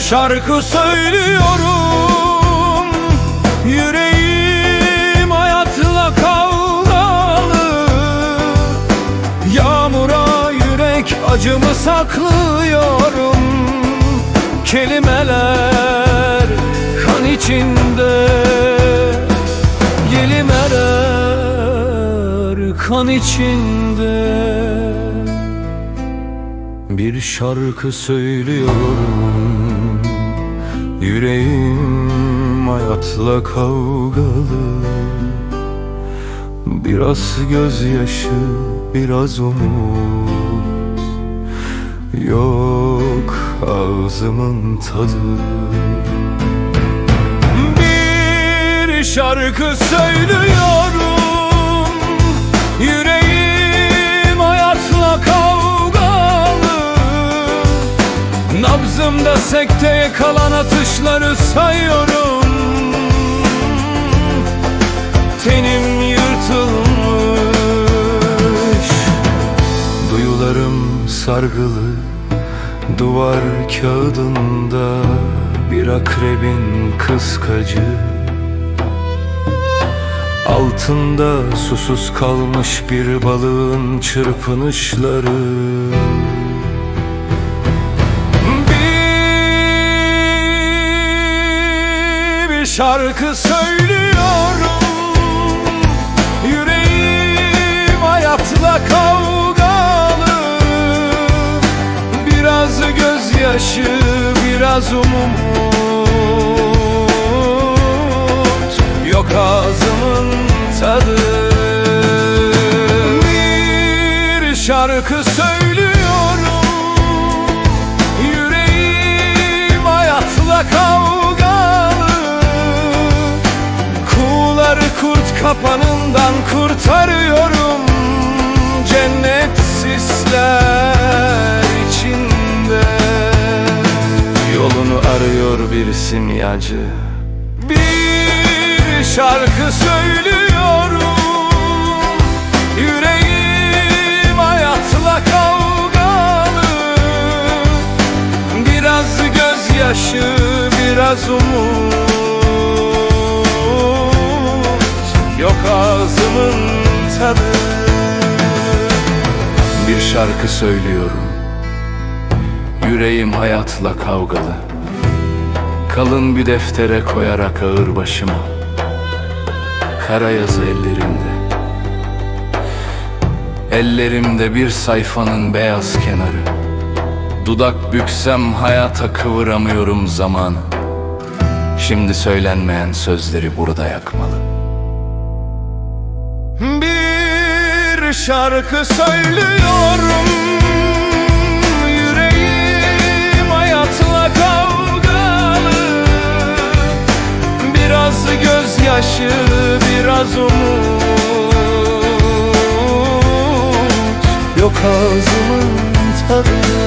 şarkı söylüyorum. Yüreğim hayatla kavgalı. Yağmura yürek acımı saklıyorum. Kelimeler kan içinde, kelimeler kan içinde. Bir şarkı söylüyorum. Yüreğim hayatla kavgalı. Biraz gözyaşı, biraz umut. Yok ağzımın tadı. Bir şarkı söylüyorum. Yüreğim hayatla kavgalı. Nabzımda sekteye kalan atışları sayıyorum. Tenim yırtılmış, duyularım sargılı. Duvar kağıdında bir akrebin kıskacı. Altında susuz kalmış bir balığın çırpınışları. Bir şarkı söylüyorum. Yüreğim hayatla kavgalı. Biraz gözyaşı, biraz umut. Yok ağzımın tadı. Bir şarkı söylüyorum. Yüreğim hayatla kavgalı. Kuğuları kurt kapanından kurtarıyorum. Cennet sisler içinde. Yolunu arıyor bir simyacı. Bir şarkı söylüyorum. Yüreğim hayatla kavgalı. Biraz gözyaşı, biraz umut. Yok ağzımın tadı. Bir şarkı söylüyorum. Yüreğim hayatla kavgalı. Kalın bir deftere koyarak ağır başımı. Kara yazı ellerimde. Ellerimde bir sayfanın beyaz kenarı. Dudak büksem hayata kıvıramıyorum zamanı. Şimdi söylenmeyen sözleri burada yakmalı. Bir şarkı söylüyorum. Yüreğim hayatla kavgalı. Biraz gözyaşı, biraz umut. Yok ağzımın tadı.